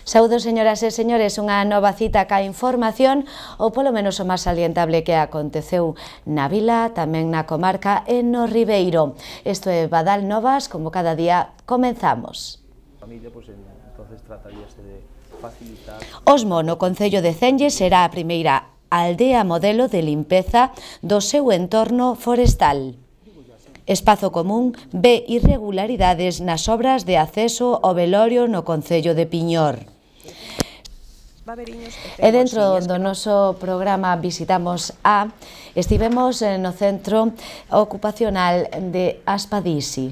Saúdos, señoras e señores, unha nova cita ca información, ou polo menos o máis salientable que aconteceu na vila, tamén na comarca e no Ribeiro. Isto é Badal Novas, como cada día comenzamos. Osmo, no concello de Cenlle, será a primeira aldea modelo de limpeza do seu entorno forestal. Espazo Común ve irregularidades nas obras de acceso ao velorio no concello de Piñor. E dentro do noso programa estivemos no centro ocupacional de Aspadisi.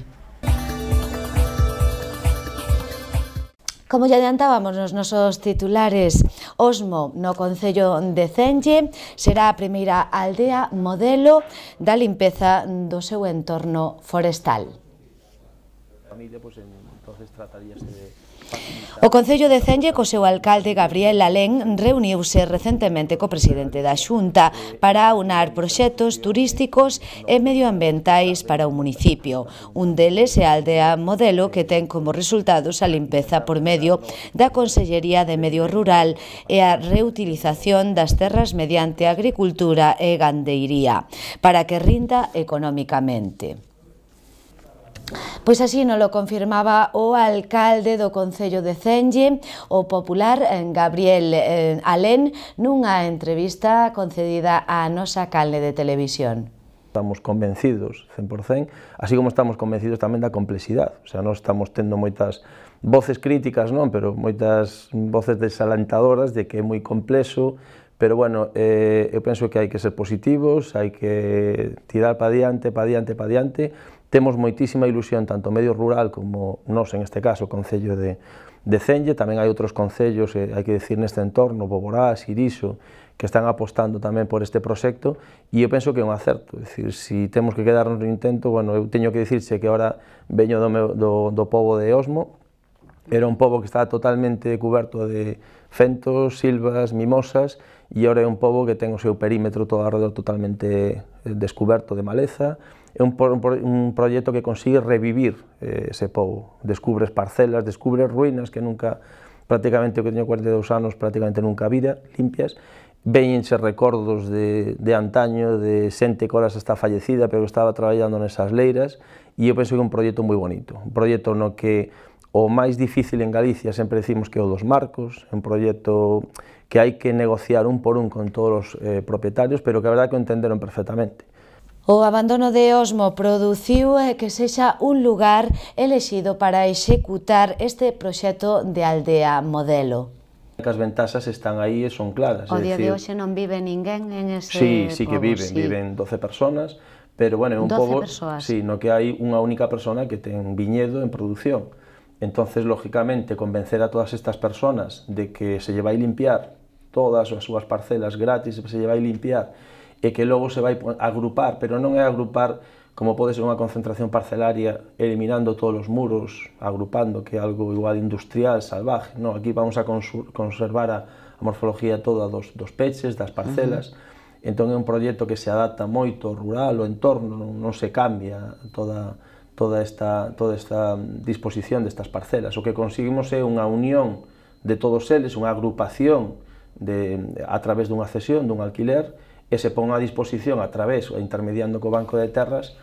Como ya adiantábamos nos nosos titulares, Osmo, no concello de Cenlle, será a primeira aldea modelo da limpeza do seu entorno forestal. O concello de Cenlle, co seu alcalde Gabriel Alén, reuniuse recentemente co presidente da Xunta para aunar proxectos turísticos e medioambientais para o municipio. Un deles é a aldea modelo, que ten como resultados a limpeza por medio da Consellería de Medio Rural e a reutilización das terras mediante agricultura e gandeiría, para que rinda económicamente. Pois así nos lo confirmaba o alcalde do concello de Cenlle, o popular Gabriel Alén, nunha entrevista concedida á nosa canle de televisión. Estamos convencidos 100%, así como estamos convencidos tamén da complexidade. O sea, nós estamos tendo moitas voces críticas, non, pero moitas voces desalentadoras de que é moi complexo, pero bueno, eu penso que hai que ser positivos, hai que tirar para diante, para diante, para diante. Temos moitísima ilusión, tanto o medio rural como nós, en este caso, o concello de Cenlle. Tamén hai outros concellos, hai que decir, neste entorno, Boborás, Iriso, que están apostando tamén por este proxecto, e eu penso que é un acerto. É dicir, se temos que quedarnos no intento, bueno, eu teño que dicirse que ahora veño do pobo de Osmo. Era un pobo que estaba totalmente cuberto de fentos, silvas, mimosas, e agora é un pobo que ten o seu perímetro todo alrededor totalmente descuberto de maleza. É un proxecto que consigue revivir ese pobo. Descubres parcelas, descubres ruínas que nunca, prácticamente, que teño 42 anos, prácticamente nunca vira, limpias. Véñense recordos de antaño, de xente que ahora está fallecida, pero que estaba traballando nesas leiras, e eu penso que é un proxecto moi bonito. Un proxecto no que o máis difícil en Galicia sempre decimos que é o dos marcos, é un proxecto que hai que negociar un por un con todos os propietarios, pero que a verdade que o entenderon perfectamente. O abandono de Osmo produciu que sexa un lugar elexido para executar este proxecto de aldea modelo. As ventaxas están aí e son claras. O día de hoxe non vive ninguén en ese pobo. Sí que viven 12 personas, pero bueno, é un pobo no que hai unha única persona que ten viñedo en produción. Entonces, lógicamente, convencer a todas estas personas de que se lle vai limpiar todas as súas parcelas gratis, se lle vai limpiar, e que logo se vai agrupar, pero non é agrupar como pode ser unha concentración parcelaria, eliminando todos os muros, agrupando, que é algo igual industrial, salvaje. Non, aquí vamos a conservar a morfología toda dos peches, das parcelas. Entón é un proxecto que se adapta moito ao rural, ao entorno, non se cambia toda esta disposición destas parcelas. O que conseguimos é unha unión de todos eles, unha agrupación a través dunha cesión, dun alquiler, e se pon a disposición a través, intermediando co Banco de Terras,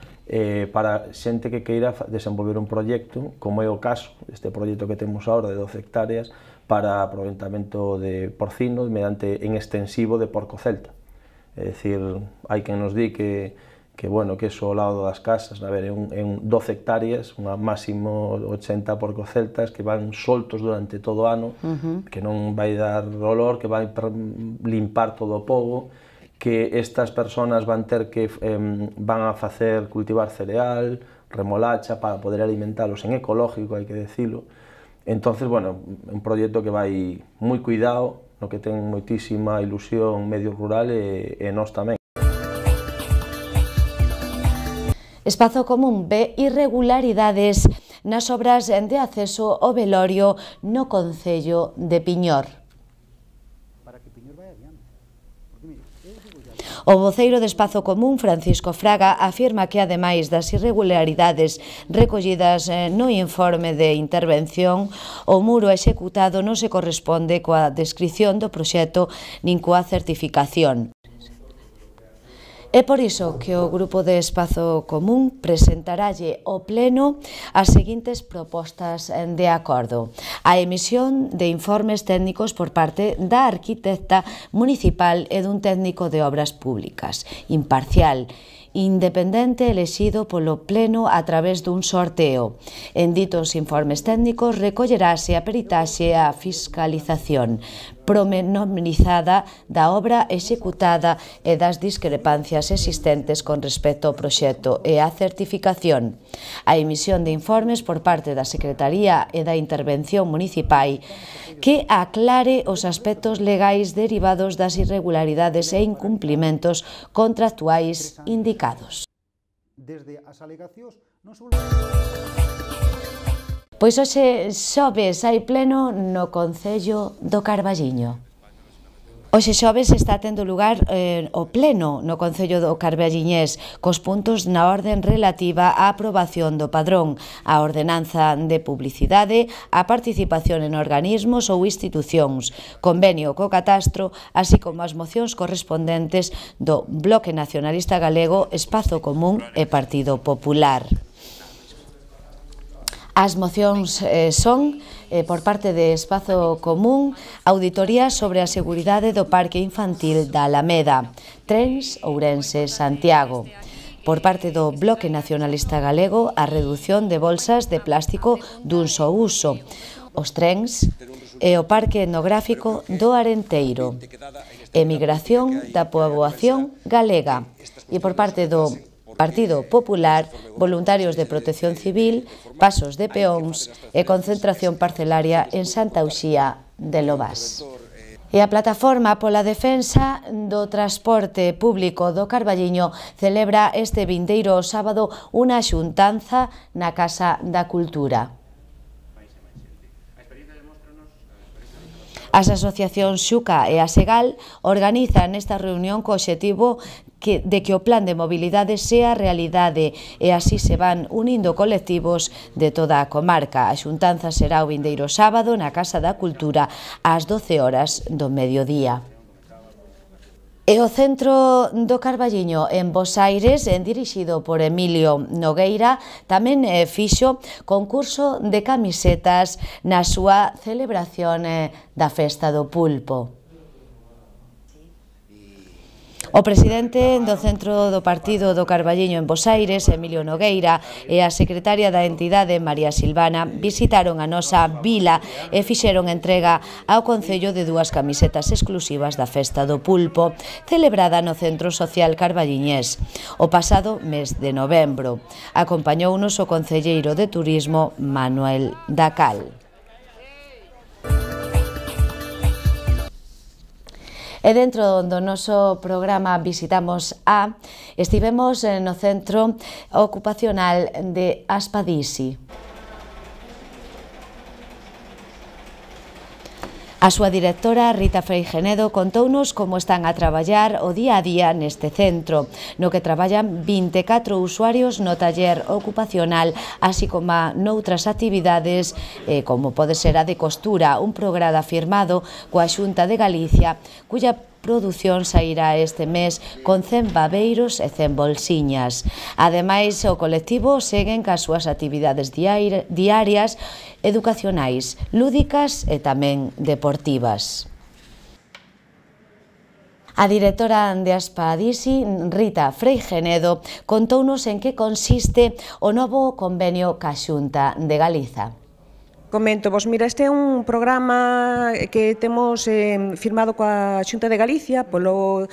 para xente que queira desenvolver un proxecto, como é o caso deste proxecto que temos agora de 12 hectáreas para aproventamento de porcino mediante en extensivo de porco celta. É dicir, hai quen nos di que iso ao lado das casas, a ver, en 12 hectáreas, unha máximo 80 porcos celtas que van soltos durante todo o ano, que non vai dar olor, que vai limpar todo o pobo, que estas persoas van ter que van a facer cultivar cereal, remolacha, para poder alimentalos en ecológico, hai que decilo. Entonces, bueno, é un proxecto que vai moi cuidado, no que ten moitísima ilusión medio rural e nós tamén. Espazo Común ve irregularidades nas obras de acceso ao velorio no concello de Piñor. O voceiro de Espazo Común, Francisco Fraga, afirma que, ademais das irregularidades recollidas no informe de intervención, o muro executado non se corresponde coa descrición do proxecto nin coa certificación. É por iso que o Grupo de Espazo Común presentaralle ao Pleno as seguintes propostas de acordo: a emisión de informes técnicos por parte da arquitecta municipal e dun técnico de obras públicas, imparcial, independente, elixido polo Pleno a través dun sorteo. En ditos informes técnicos recollerase a peritaxe e a fiscalización promenorizada da obra executada e das discrepancias existentes con respecto ao proxecto e a certificación. A emisión de informes por parte da Secretaría e da Intervención Municipal que aclare os aspectos legais derivados das irregularidades e incumplimentos contractuais indicados. Pois hoxe xoves hai pleno no Concello do Carballiño. Hoxe xoves está tendo lugar o pleno no Concello do Carballiñés cos puntos na orden relativa á aprobación do padrón, a ordenanza de publicidade, a participación en organismos ou institucións, convenio co catastro, así como as mocións correspondentes do Bloque Nacionalista Galego, Espazo Común e Partido Popular. As mocións son, por parte de Espazo Común, auditoría sobre a seguridade do Parque Infantil da Alameda, Trens Ourense-Santiago. Por parte do Bloque Nacionalista Galego, a redución de bolsas de plástico dun só uso, os trens e o Parque Etnográfico do Arenteiro, emigración da poboación galega. E por parte do Partido Popular, voluntarios de protección civil, pasos de peóns e concentración parcelaria en Santa Uxía de Lobás. E a Plataforma pola Defensa do Transporte Público do Carballiño celebra este vindeiro sábado unha xuntanza na Casa da Cultura. As asociacións Xuca e Asegal organizan esta reunión co obxectivo de que o plan de mobilidade sea realidade e así se van unindo colectivos de toda a comarca. A xuntanza será o vindeiro sábado na Casa da Cultura ás 12 horas do mediodía. E o Centro do Carballiño en Bos Aires, dirixido por Emilio Nogueira, tamén fixo concurso de camisetas na súa celebración da Festa do Pulpo. O presidente do Centro do Partido do Carballiño en Bos Aires, Emilio Nogueira, e a secretaria da entidade, María Silvana, visitaron a nosa vila e fixeron entrega ao Concello de dúas camisetas exclusivas da Festa do Pulpo, celebrada no Centro Social Carballiñés o pasado mes de novembro. Acompañounos o concelleiro de Turismo, Manuel Dacal. E dentro do noso programa visitamos estivemos no Centro Ocupacional de Aspadisi. A súa directora, Rita Freijenedo, contounos como están a traballar o día a día neste centro, no que traballan 24 usuarios no taller ocupacional, así como noutras actividades, como pode ser a de costura, un programa firmado coa Xunta de Galicia, cuya produción sairá este mes con 100 babeiros e 100 bolsiñas. Ademais, o colectivo seguen cas súas actividades diarias, educacionais, lúdicas e tamén deportivas. A directora de Aspadisi, Rita Freijenedo, contounos en que consiste o novo convenio ca Xunta de Galiza. Comento, vos, mira, este é un programa que temos firmado coa Xunta de Galicia, coa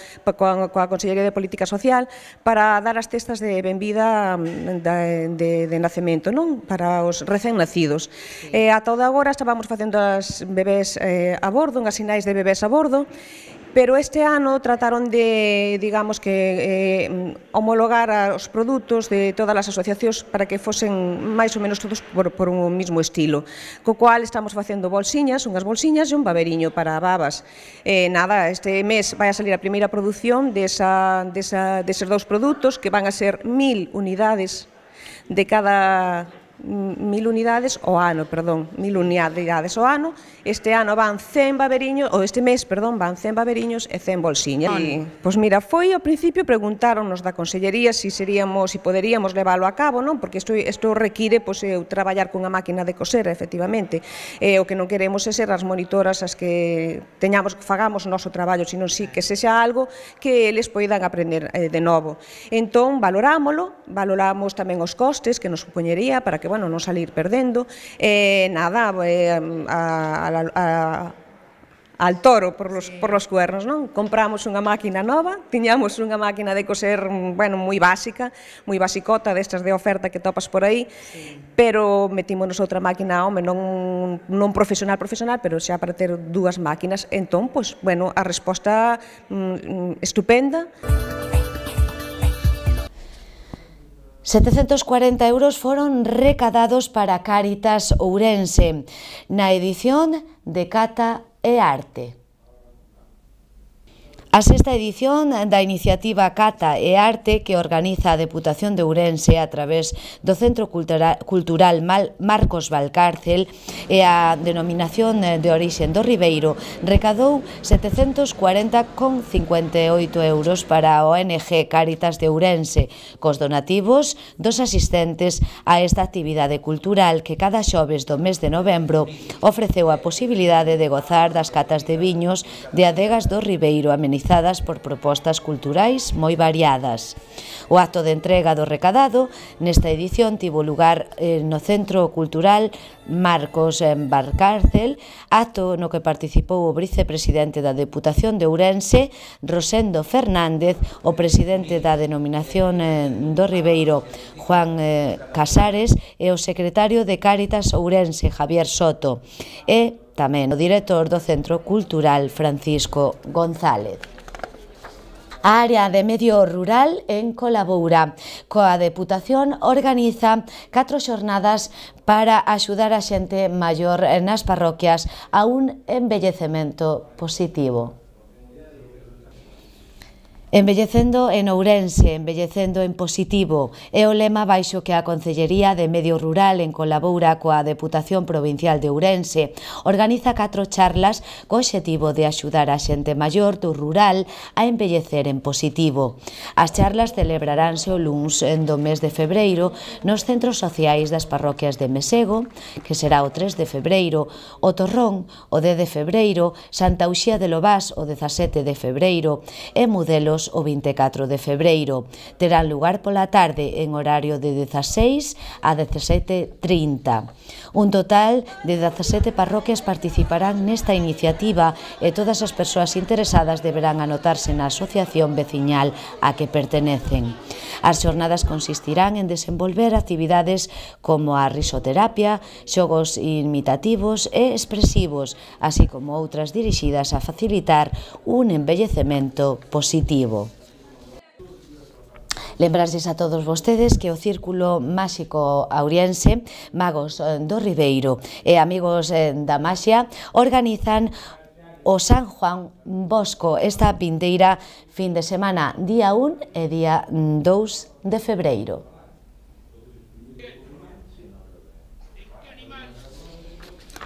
Consellería de Política Social, para dar as testas de benvida de nacemento, non? Para os recén nacidos. A toda agora estábamos facendo as bebés a bordo, unhas sinais de bebés a bordo, pero este ano trataron de, digamos que, homologar os produtos de todas as asociacións para que fosen máis ou menos todos por un mesmo estilo, co cual estamos facendo bolsiñas, unhas bolsiñas e un baberiño para babas. Nada, este mes vai a salir a primeira produción deses dous produtos, que van a ser 1000 unidades de cada 1000 unidades ao ano, perdón, 1000 unidades ao ano. Este ano van 100 baberiños, ou este mes, perdón, van 100 baberiños e 100 bolsiñas. Pois mira, foi ao principio preguntáronnos da Consellería se poderíamos leválo a cabo, non? Porque isto require eu traballar cunha máquina de coser, efectivamente. O que non queremos é ser as monitoras as que fagamos o noso traballo, sino si que sexa algo que eles poidan aprender de novo. Entón, valoramos tamén os costes que nos supoñería para que non salir perdendo, nada, al toro por los cuernos, non? Compramos unha máquina nova, tiñamos unha máquina de coser, moi básica, moi basicota, destas de oferta que topas por aí, pero metímonos outra máquina, non profesional, pero xa para ter dúas máquinas. Entón, a resposta estupenda. 740 euros foron recadados para Cáritas Ourense na edición de Cata e Arte. A sexta edición da iniciativa Cata e Arte que organiza a Deputación de Ourense a través do Centro Cultural Marcos Valcárcel e a denominación de orixe do Ribeiro recadou 740,58 euros para a ONG Cáritas de Ourense, cos donativos dos asistentes a esta actividade cultural que cada xoves do mes de novembro ofreceu a posibilidade de gozar das catas de viños de adegas do Ribeiro amenizadas por propostas culturais moi variadas. O acto de entrega do recadado nesta edición tivo lugar no Centro Cultural Marcos Valcárcel, acto no que participou o vicepresidente da Deputación de Ourense, Rosendo Fernández, o presidente da denominación do Ribeiro, Juan Casares, e o secretario de Cáritas Ourense, Javier Soto, e tamén o director do Centro Cultural, Francisco González. A área de medio rural en Colaboura, coa Deputación, organiza 4 xornadas para axudar a xente maior nas parroquias a un envellecemento positivo. Envellecendo en Ourense, envellecendo en positivo, é o lema baixo que a Concellería de Medio Rural en Colaboura coa Deputación Provincial de Ourense organiza 4 charlas co obxectivo de axudar a xente maior do rural a envellecer en positivo. As charlas celebraránse o luns do mes de febreiro nos centros sociais das parroquias de Mesego, que será o 3 de febreiro, o Torrón o 10 de febreiro, Santa Uxía de Lobás o 17 de febreiro e Mudelos o 24 de febreiro. Terán lugar pola tarde en horario de 16 a 17:30. Un total de 17 parroquias participarán nesta iniciativa e todas as persoas interesadas deberán anotarse na asociación veciñal a que pertenecen. As xornadas consistirán en desenvolver actividades como a risoterapia, xogos imitativos e expresivos, así como outras dirixidas a facilitar un envellecemento positivo. Lembrarlles a todos vostedes que o Círculo Máxico Auriense, Magos do Ribeiro e Amigos da Maxia organizan o San Juan Bosco esta vindeira fin de semana, día 1 e día 2 de febreiro.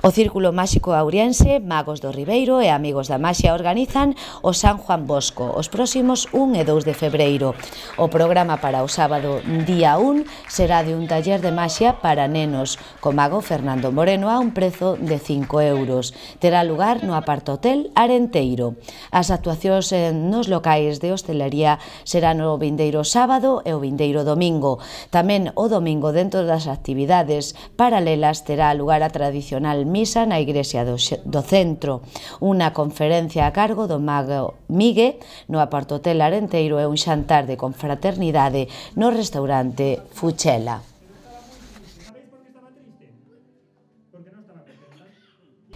O Círculo Máxico Auriense, Magos do Ribeiro e Amigos da Maxia organizan o San Juan Bosco os próximos 1 e 2 de febreiro. O programa para o sábado día 1 será de un taller de maxia para nenos co mago Fernando Moreno a un prezo de 5 euros. Terá lugar no Apartohotel Arenteiro. As actuacións nos locais de hostelería serán o vindeiro sábado e o vindeiro domingo. Tamén o domingo, dentro das actividades paralelas, terá lugar a tradicional misa na igrexa do centro, unha conferencia a cargo do mago Migue no Apartohotel Arenteiro e un xantar de confraternidade no restaurante Fuchela.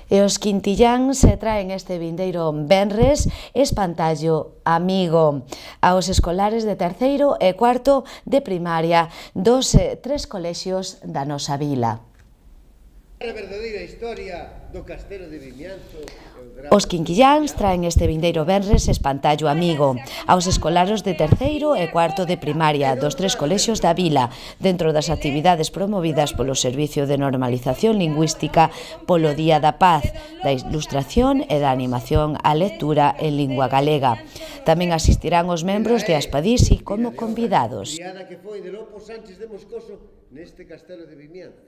E os quintilláns se traen este vindeiro venres espantallo amigo aos escolares de terceiro e cuarto de primaria dos 3 colexios da nosa vila. A verdadeira historia do Castelo de Vimianzo. Os quinquilláns traen este vindeiro venres espantallo amigo aos escolares de terceiro e cuarto de primaria dos 3 colexios da vila dentro das actividades promovidas polo Servicio de Normalización Lingüística polo Día da Paz, da Ilustración e da Animación á Lectura en lingua galega. Tamén asistirán os membros de Aspadisi como convidados. Que foi de Lopo Sánchez de Moscoso neste Castelo de Vimianzo.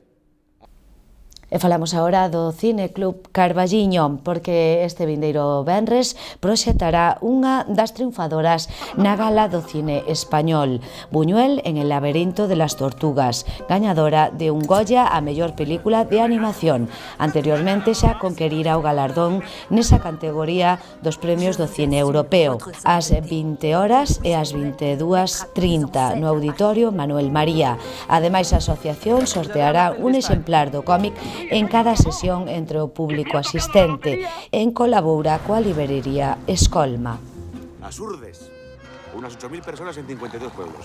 E falamos agora do Cine Club Carballiño, porque este vindeiro venres proxectará unha das triunfadoras na gala do cine español, Buñuel en el laberinto de las tortugas, gañadora de un Goya a mellor película de animación. Anteriormente xa conquerira o galardón nesa categoría dos premios do cine europeo, ás 20 horas e ás 22:30 no Auditorio Manuel María. Ademais, a asociación sorteará un exemplar do cómic en cada sesión entre o público asistente, en colabora coa librería Escolma. As Urdes, unas 8.000 personas en 52 pueblos.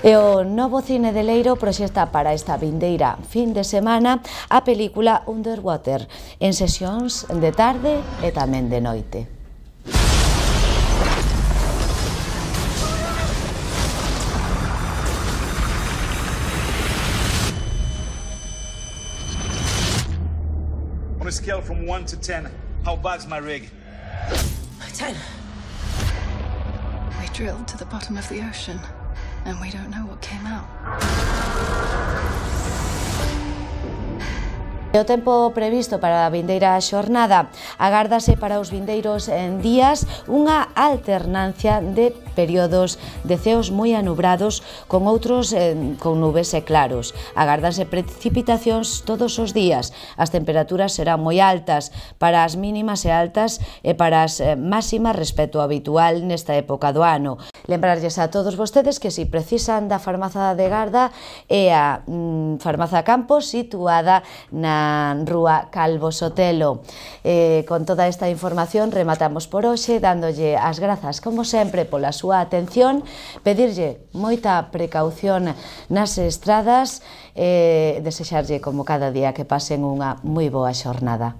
E o Novo Cine de Leiro proxecta para esta vindeira fin de semana a película Underwater, en sesións de tarde e tamén de noite. On a scale from 1 to 10, how bad's my rig? 10. We drilled to the bottom of the ocean, and we don't know what came out. O tempo previsto para a vindeira xornada agárdase para os vindeiros en días unha alternancia de períodos de ceos moi anubrados con outros con nubes e claros. Agárdanse precipitacións todos os días. As temperaturas serán moi altas para as mínimas e altas e para as máximas respecto ao habitual nesta época do ano. Lembrarlles a todos vostedes que se precisan da farmaza de Garda é a farmaza Campos situada na Rúa Calvo Sotelo. Con toda esta información rematamos por hoxe, dándolle as grazas, como sempre, pola súa atención, pedirlle moita precaución nas estradas e desexarlle, como cada día, que pasen unha moi boa xornada.